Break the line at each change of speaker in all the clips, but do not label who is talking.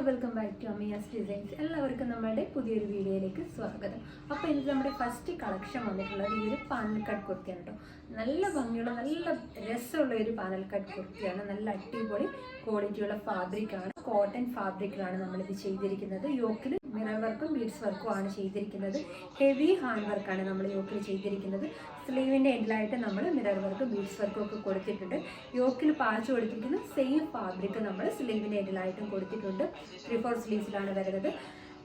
Welcome back to Amiya's designs. എല്ലാവർക്കും നമ്മുടെ പുതിയൊരു വീഡിയോയിലേക്ക് സ്വാഗതം. അപ്പോൾ ഇന്നത്തെ നമ്മുടെ ഫസ്റ്റ് കളക്ഷൻ വന്നിട്ടുള്ളത് ഈ ഒരു പാനൽ കട്ട് കുർത്തിയാണ് കേട്ടോ. നല്ല ഭംഗിയുള്ള നല്ല രസമുള്ള ഒരു പാനൽ കട്ട് കുർത്തിയാണ്. നല്ല അടിപൊളി ക്വാളിറ്റിയുള്ള ഫാബ്രിക്കാണ്. കോട്ടൺ ഫാബ്രിക്കിലാണ് നമ്മളിത് ചെയ്തിരിക്കുന്നത്. യോക്കിൽ മിറർ വർക്കും ബീഡ്സ് വർക്കും ആണ് ചെയ്തിരിക്കുന്നത്. ഹെവി ഹാൻഡ് വർക്കാണ് നമ്മൾ യോക്കിൽ ചെയ്തിരിക്കുന്നത്. സ്ലീവിൻ്റെ എൻഡിലായിട്ട് നമ്മൾ മിറർ വർക്കും ബീഡ്സ് വർക്കും ഒക്കെ കൊടുത്തിട്ടുണ്ട്. യോക്കിൽ പാച്ച് കൊടുത്തിരിക്കുന്ന സെയിം ഫാബ്രിക് നമ്മൾ സ്ലീവിൻ്റെ എൻഡിലായിട്ടും കൊടുത്തിട്ടുണ്ട്. 3/4 സ്ലീവ്സിലാണ് വരുന്നത്.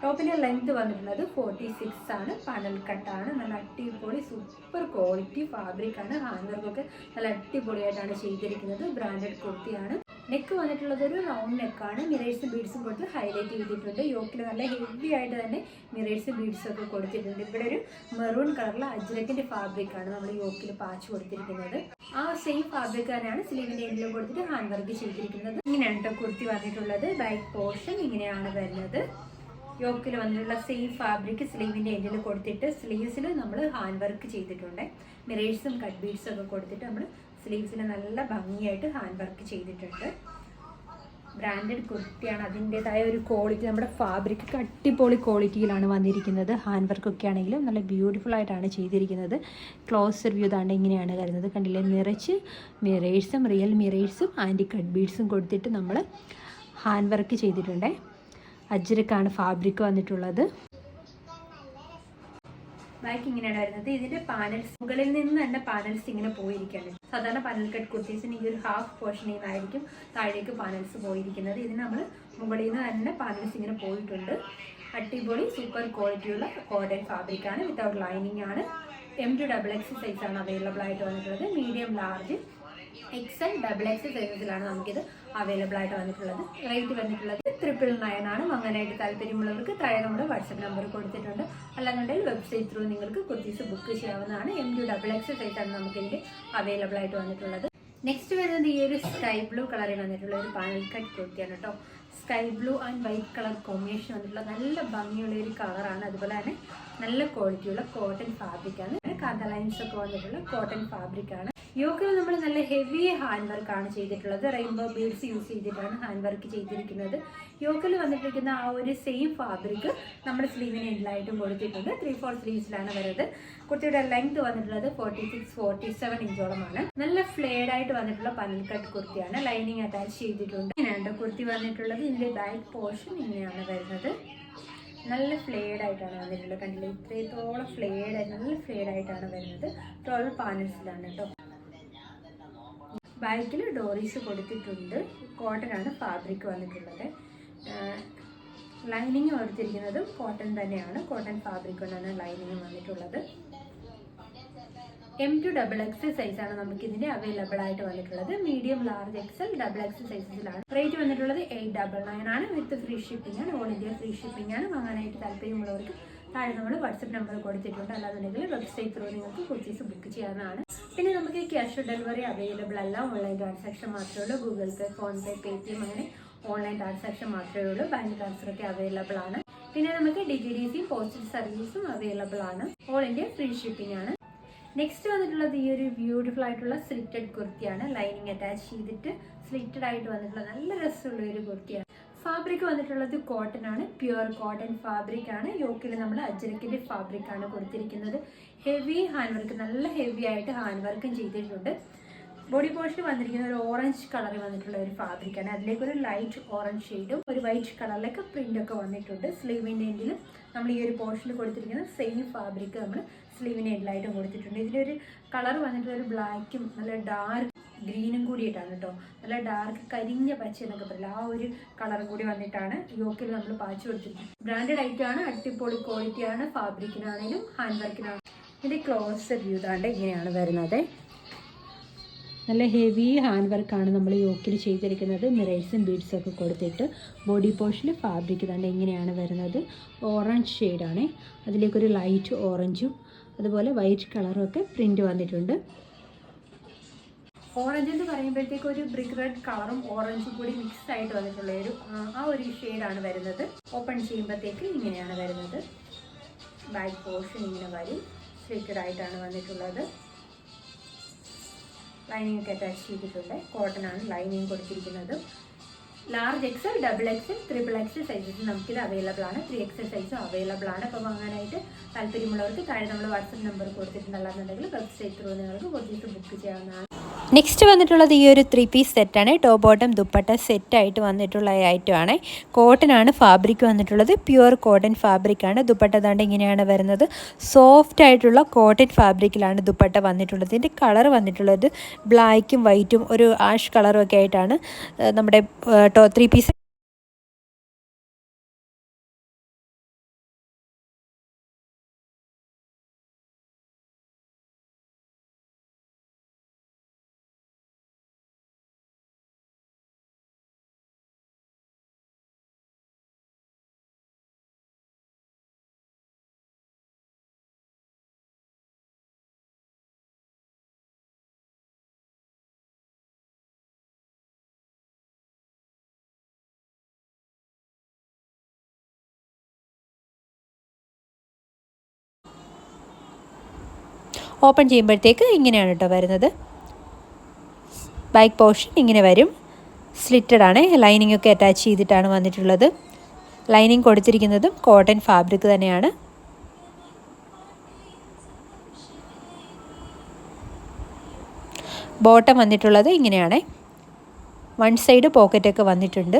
ടോപ്പിൻ്റെ ലെങ്ത് വന്നിട്ടുള്ളത് 46 ആണ്. പാനൽ കട്ടാണ്. നല്ല അടിപൊളി സൂപ്പർ ക്വാളിറ്റി ഫാബ്രിക്കാണ്. ഹാൻഡ് വർക്കൊക്കെ നല്ല അടിപൊളിയായിട്ടാണ് ചെയ്തിരിക്കുന്നത്. ബ്രാൻഡഡ് കുർത്തിയാണ്. നെക്ക് വന്നിട്ടുള്ളത് ഒരു റൗണ്ട് നെക്കാണ്. മിറേഴ്സും ബീഡ്സും കൊടുത്ത് ഹൈലൈറ്റ് ചെയ്തിട്ടുണ്ട്. യോക്കിൽ നല്ല ഹെവി ആയിട്ട് തന്നെ മിറേഴ്സ് ബീഡ്സും ഒക്കെ കൊടുത്തിട്ടുണ്ട്. ഇവിടെ ഒരു മെറൂൺ കളറിലെ അജ്രക്കിൻ്റെ ഫാബ്രിക്കാണ് നമ്മൾ യോക്കിൽ പാച്ച് കൊടുത്തിരിക്കുന്നത്. ആ സെയിം ഫാബ്രിക് തന്നെയാണ് സ്ലീവിൻ്റെ എൻഡിലും കൊടുത്തിട്ട് ഹാൻഡ് വർക്ക് ചെയ്തിരിക്കുന്നത്. ഇങ്ങനെയാണ് കേട്ടോ കുർത്തി വന്നിട്ടുള്ളത്. ബാക്ക് പോർഷൻ ഇങ്ങനെയാണ് വരുന്നത്. യോക്കിൽ വന്നിട്ടുള്ള സെയിം ഫാബ്രിക് സ്ലീവിൻ്റെ എൻഡിൽ കൊടുത്തിട്ട് സ്ലീവ്സിൽ നമ്മൾ ഹാൻഡ് വർക്ക് ചെയ്തിട്ടുണ്ട്. മിറേഴ്സും കട്ട് ബീഡ്സും ഒക്കെ കൊടുത്തിട്ട് നമ്മൾ സ്ലീവ്സിൽ നല്ല ഭംഗിയായിട്ട് ഹാൻഡ് വർക്ക് ചെയ്തിട്ടുണ്ട്. ബ്രാൻഡഡ് കുർത്തിയാണ്. അതിൻ്റെതായ ഒരു ക്വാളിറ്റി നമ്മുടെ ഫാബ്രിക് അടിപൊളി ക്വാളിറ്റിയിലാണ് വന്നിരിക്കുന്നത്. ഹാൻഡ് വർക്കൊക്കെ ആണെങ്കിലും നല്ല ബ്യൂട്ടിഫുൾ ആയിട്ടാണ് ചെയ്തിരിക്കുന്നത്. ക്ലോസർ വ്യൂ താണ്ട് ഇങ്ങനെയാണ് വരുന്നത്. കണ്ടില്ലേ, നിറച്ച് മിറേഴ്സും റിയൽ മിറേഴ്സും ആൻറ്റി കട്ട് ബീഡ്സും കൊടുത്തിട്ട് നമ്മൾ ഹാൻഡ് വർക്ക് ചെയ്തിട്ടുണ്ട്. അജ്രക്കാണ് ഫാബ്രിക് വന്നിട്ടുള്ളത്. ബാക്ക് ഇങ്ങനെയാണ് വരുന്നത്. ഇതിന്റെ പാനൽസ് മുകളിൽ നിന്ന് തന്നെ പാനൽസ് ഇങ്ങനെ പോയിരിക്കുകയാണ്. സാധാരണ പാനൽ കട്ട് കുർത്തീസിന് ഈ ഒരു ഹാഫ് പോർഷനിൽ നിന്നായിരിക്കും താഴേക്ക് പാനൽസ് പോയിരിക്കുന്നത്. ഇതിന് നമ്മൾ മുകളിൽ നിന്ന് തന്നെ പാനൽസ് ഇങ്ങനെ പോയിട്ടുണ്ട്. അടിപൊളി സൂപ്പർ ക്വാളിറ്റിയുള്ള കോട്ടൺ ഫാബ്രിക്കാണ്. വിത്തൗട്ട് ലൈനിങ് ആണ്. M2XX സൈസാണ് അവൈലബിൾ ആയിട്ട് വന്നിട്ടുള്ളത്. മീഡിയം, ലാർജ്, XL, XX സൈസസിലാണ് നമുക്കിത് അവൈലബിൾ ആയിട്ട് വന്നിട്ടുള്ളത്. റേറ്റ് വന്നിട്ടുള്ളത് 999 ആണ്. അങ്ങനെയായിട്ട് താല്പര്യമുള്ളവർക്ക് താഴെ നമ്മുടെ വാട്സപ്പ് നമ്പർ കൊടുത്തിട്ടുണ്ട്. അല്ലാന്നുണ്ടെങ്കിൽ വെബ്സൈറ്റ് ത്രൂ നിങ്ങൾക്ക് കുർത്തീസ് ബുക്ക് ചെയ്യാവുന്നതാണ്. M2XX സൈസാണ് നമുക്കിതിൻ്റെ അവൈലബിൾ ആയിട്ട് വന്നിട്ടുള്ളത്. നെക്സ്റ്റ് വരുന്നത് ഈ ഒരു സ്കൈ ബ്ലൂ കളറിൽ വന്നിട്ടുള്ള ഒരു പാനൽ കട്ട് കുർത്തിയാണ് കേട്ടോ. Sky blue and white colour combination വന്നിട്ടുള്ള നല്ല ഭംഗിയുള്ള ഒരു കളറാണ്. അതുപോലെ തന്നെ നല്ല ക്വാളിറ്റിയുള്ള കോട്ടൺ ഫാബ്രിക്കാണ്. കാന്ത ലൈൻസ് ഒക്കെ വന്നിട്ടുള്ള കോട്ടൺ ഫാബ്രിക്കാണ്. യോക്കിൽ നമ്മൾ നല്ല ഹെവി ഹാൻഡ് വർക്കാണ് ചെയ്തിട്ടുള്ളത്. റെയിൻബോ ബീഡ്സ് യൂസ് ചെയ്തിട്ടാണ് ഹാൻഡ് വർക്ക് ചെയ്തിരിക്കുന്നത്. യോക്കിൽ വന്നിട്ടിരിക്കുന്ന ആ ഒരു സെയിം ഫാബ്രിക് നമ്മുടെ സ്ലീവിന് എൻഡിലായിട്ടും കൊടുത്തിട്ടുണ്ട്. 3/4 സ്ലീവ്സിലാണ് വരുന്നത്. കുർത്തിയുടെ ലെങ്ത് വന്നിട്ടുള്ളത് 46-47 ഇഞ്ചോളമാണ്. നല്ല ഫ്ലെയർഡ് ആയിട്ട് വന്നിട്ടുള്ള പനൽ കട്ട് കുർത്തിയാണ്. ലൈനിങ് അറ്റാച്ച് ചെയ്തിട്ടുണ്ട്. ഇങ്ങനെയാണ് കുർത്തി വന്നിട്ടുള്ളത്. ഇതിന്റെ ബാക്ക് പോർഷൻ ഇങ്ങനെയാണ് വരുന്നത്. നല്ല ഫ്ലെയർഡ് ആയിട്ടാണ് വന്നിട്ടുള്ളത്. കണ്ടില്ലേ, ഇത്രത്തോളം ഫ്ലെയർഡ് ആയിട്ട് നല്ല ഫ്ലെയർഡ് ആയിട്ടാണ് വരുന്നത്. 12 പാനൽസിലാണ് കേട്ടോ. ബാക്കിൽ ഡോറീസ് കൊടുത്തിട്ടുണ്ട്. കോട്ടൺ ആണ് ഫാബ്രിക് വന്നിട്ടുള്ളത്. ലൈനിങ് കൊടുത്തിരിക്കുന്നതും കോട്ടൺ തന്നെയാണ്. കോട്ടൺ ഫാബ്രിക് കൊണ്ടാണ് ലൈനിങ് വന്നിട്ടുള്ളത്. M2XX സൈസാണ് നമുക്ക് ഇതിന്റെ അവൈലബിൾ ആയിട്ട് വന്നിട്ടുള്ളത്. മീഡിയം, ലാർജ്, XL, XX സൈസസിലാണ്. റേറ്റ് വന്നിട്ടുള്ളത് 899 ആണ്. വിത്ത് ഫ്രീ ഷിപ്പിംഗ് ആണ്. ഓൾ ഇന്ത്യ ഫ്രീ ഷിപ്പിംഗ് ആണ്. വാങ്ങാനായിട്ട് താല്പര്യമുള്ളവർക്ക് താഴെ നമ്മൾ വാട്സപ്പ് നമ്പർ കൊടുത്തിട്ടുണ്ട്. അല്ലാന്നുണ്ടെങ്കിൽ വെബ്സൈറ്റ് ത്രൂ നിങ്ങൾക്ക് കുർത്തീസ് ബുക്ക് ചെയ്യാവുന്നതാണ്. പിന്നെ നമുക്ക് ക്യാഷ് ഓൺ ഡെലിവറി അവൈലബിൾ അല്ല. ഓൺലൈൻ ട്രാൻസാക്ഷൻ മാത്രമേ ഉള്ളൂ. ഗൂഗിൾ പേ, ഫോൺപേ, പേടിഎം അങ്ങനെ ഓൺലൈൻ ട്രാൻസാക്ഷൻ മാത്രമേ ഉള്ളൂ. ബാങ്ക് ട്രാൻസ്ഫർ ഒക്കെ അവൈലബിൾ ആണ്. പിന്നെ നമുക്ക് DTDC പോസ്റ്റൽ സർവീസും അവൈലബിൾ ആണ്. ഓൾ ഇന്ത്യ ഫ്രീ ഷിപ്പിംഗ് ആണ്. നെക്സ്റ്റ് വന്നിട്ടുള്ളത് ഈ ഒരു ബ്യൂട്ടിഫുൾ ആയിട്ടുള്ള സ്ലിറ്റഡ് കുർത്തിയാണ്. ലൈനിങ് അറ്റാച്ച് ചെയ്തിട്ട് സ്ലിറ്റഡ് ആയിട്ട് വന്നിട്ടുള്ള നല്ല രസമുള്ള ഒരു കുർത്തിയാണ്. ഫാബ്രിക് വന്നിട്ടുള്ളത് കോട്ടൺ ആണ്. പ്യുവർ കോട്ടൺ ഫാബ്രിക് ആണ്. യോക്കിൽ നമ്മൾ അജ്രക്കിന്റെ ഫാബ്രിക് ആണ് കൊടുത്തിരിക്കുന്നത്. ഹെവി ഹാൻഡ് വർക്ക്, നല്ല ഹെവി ആയിട്ട് ഹാൻഡ് വർക്കും ചെയ്തിട്ടുണ്ട്. ബോഡി പോർഷൻ വന്നിരിക്കുന്ന ഒരു ഓറഞ്ച് കളറിൽ വന്നിട്ടുള്ള ഒരു ഫാബ്രിക്കാണ്. അതിലേക്ക് ഒരു ലൈറ്റ് ഓറഞ്ച് ഷെയ്ഡും ഒരു വൈറ്റ് കളറിലേക്ക് പ്രിന്റ് ഒക്കെ വന്നിട്ടുണ്ട്. സ്ലീവിൻ്റെ എൻഡിലും നമ്മൾ ഈ ഒരു പോർഷനിൽ കൊടുത്തിരിക്കുന്ന സെയിം ഫാബ്രിക് നമ്മൾ സ്ലീവിൻ്റെ എൻഡിലായിട്ടും കൊടുത്തിട്ടുണ്ട്. ഇതിലൊരു കളർ വന്നിട്ടുള്ള ഒരു ബ്ലാക്കും നല്ല ഡാർക്ക് ഗ്രീനും കൂടിയിട്ടാണ് കേട്ടോ. നല്ല ഡാർക്ക് കരിഞ്ഞ പച്ച എന്നൊക്കെ പറയില്ല, ആ ഒരു കളറും കൂടി വന്നിട്ടാണ് യോക്കിൽ നമ്മൾ പാച്ച് കൊടുത്തിരിക്കുന്നത്. ബ്രാൻഡഡ് ആയിട്ടാണ്. അടിപൊളി ക്വാളിറ്റിയാണ്. ഫാബ്രിക്കിനാണെങ്കിലും ഹാൻഡ് വർക്കിനാണെങ്കിലും. ഇതിൻ്റെ ക്ലോസർ വ്യൂ താണ്ട് ഇങ്ങനെയാണ് വരുന്നത്. നല്ല ഹെവി ഹാൻഡ് വർക്കാണ് നമ്മൾ യോക്കിൽ ചെയ്തിരിക്കുന്നത്. മിറേഴ്സും ബീഡ്സും ഒക്കെ കൊടുത്തിട്ട് ബോഡി പോർഷനിൽ ഫാബ്രിക് തന്നെ ഇങ്ങനെയാണ് വരുന്നത്. ഓറഞ്ച് ഷെയ്ഡാണ്. അതിലേക്കൊരു ലൈറ്റ് ഓറഞ്ചും അതുപോലെ വൈറ്റ് കളറും ഒക്കെ പ്രിന്റ് വന്നിട്ടുണ്ട്. ഓറഞ്ച് എന്ന് പറയുമ്പോഴത്തേക്ക് ഒരു ബ്രിക്ക് റെഡ് കളറും ഓറഞ്ചും കൂടി മിക്സ് ആയിട്ട് വന്നിട്ടുള്ള ആ ഒരു ഷെയ്ഡാണ് വരുന്നത്. ഓപ്പൺ ചെയ്യുമ്പോഴത്തേക്ക് ഇങ്ങനെയാണ് വരുന്നത്. ബാക്ക് പോർഷൻ ഇങ്ങനെ വരും. സ്ലിറ്റഡ് ആയിട്ടാണ് വന്നിട്ടുള്ളത്. ലൈനിങ് ഒക്കെ അറ്റാച്ച് ചെയ്തിട്ടുണ്ട്. കോട്ടൺ ആണ് ലൈനിങ് കൊടുത്തിരിക്കുന്നത്. Large XL, double XL, triple XL sizes നമുക്കിത് അവൈലബിൾ ആണ്. 3XL സൈസും അവൈലബിൾ ആണ്. അപ്പോൾ വാങ്ങാനായിട്ട് താല്പര്യമുള്ളവർക്ക് താഴെ നമ്മൾ വാട്സപ്പ് നമ്പർ കൊടുത്തിട്ടുണ്ടെന്നുണ്ടെങ്കിൽ വെബ്സൈറ്റ് ത്രൂ നിങ്ങൾക്ക് കുറച്ച് ബുക്ക് ചെയ്യാവുന്നതാണ്. നെക്സ്റ്റ് വന്നിട്ടുള്ളത് ഈ ഒരു 3 പീസ് സെറ്റാണ്. ടോപ്പ് ബോട്ടം ദുപ്പട്ട സെറ്റായിട്ട് വന്നിട്ടുള്ള ഐറ്റം ആണ്. കോട്ടൺ ആണ് ഫാബ്രിക് വന്നിട്ടുള്ളത്. Pure cotton ഫാബ്രിക്കാണ്. ദുപ്പട്ട ദാണ്ട് ഇങ്ങനെയാണ് വരുന്നത്. സോഫ്റ്റ് ആയിട്ടുള്ള കോട്ടൺ ഫാബ്രിക്കിലാണ് ദുപ്പട്ട വന്നിട്ടുള്ളത്. ഇതിൻ്റെ കളർ വന്നിട്ടുള്ളത് ബ്ലാക്കും വൈറ്റും ഒരു ആഷ് കളറും ഒക്കെ ആയിട്ടാണ് നമ്മുടെ 3 പീസ്. ഓപ്പൺ ചെയ്യുമ്പോഴത്തേക്ക് ഇങ്ങനെയാണ് കേട്ടോ വരുന്നത്. ബാക്ക് പോർഷൻ ഇങ്ങനെ വരും. സ്ലിറ്റഡ് ആണ്. ലൈനിങ് ഒക്കെ അറ്റാച്ച് ചെയ്തിട്ടാണ് വന്നിട്ടുള്ളത്. ലൈനിങ് കൊടുത്തിരിക്കുന്നതും കോട്ടൺ ഫാബ്രിക് തന്നെയാണ്. ബോട്ടം വന്നിട്ടുള്ളത് ഇങ്ങനെയാണ്. വൺ സൈഡ് പോക്കറ്റൊക്കെ വന്നിട്ടുണ്ട്.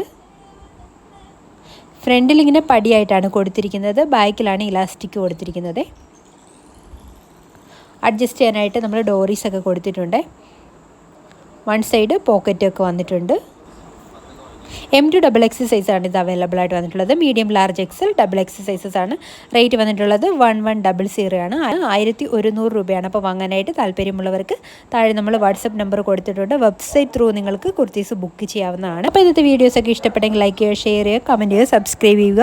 ഫ്രണ്ടിൽ ഇങ്ങനെ പടിയായിട്ടാണ് കൊടുത്തിരിക്കുന്നത്. ബാക്കിലാണ് ഇലാസ്റ്റിക് കൊടുത്തിരിക്കുന്നത്. അഡ്ജസ്റ്റ് ചെയ്യാനായിട്ട് നമ്മൾ ഡോറീസൊക്കെ കൊടുത്തിട്ടുണ്ട്. വൺ സൈഡ് പോക്കറ്റൊക്കെ വന്നിട്ടുണ്ട്. M2XX സൈസാണ് ഇത് അവൈലബിൾ ആയിട്ട് വന്നിട്ടുള്ളത്. Medium, large XL, double X sizes ആണ്. റേറ്റ് വന്നിട്ടുള്ളത് 1100 ആണ്. 1100 രൂപയാണ്. അപ്പോൾ വാങ്ങാനായിട്ട് താല്പര്യമുള്ളവർക്ക് താഴെ നമ്മൾ വാട്സപ്പ് നമ്പർ കൊടുത്തിട്ടുണ്ട്. വെബ്സൈറ്റ് ത്രൂ നിങ്ങൾക്ക് കുർത്തീസ് ബുക്ക് ചെയ്യാവുന്നതാണ്. അപ്പോൾ ഇന്നത്തെ വീഡിയോസൊക്കെ ഇഷ്ടപ്പെട്ടെങ്കിൽ ലൈക്ക് ചെയ്യുക, ഷെയർ ചെയ്യുക, കമൻറ്റ് ചെയ്യുക, സബ്സ്ക്രൈബ് ചെയ്യുക.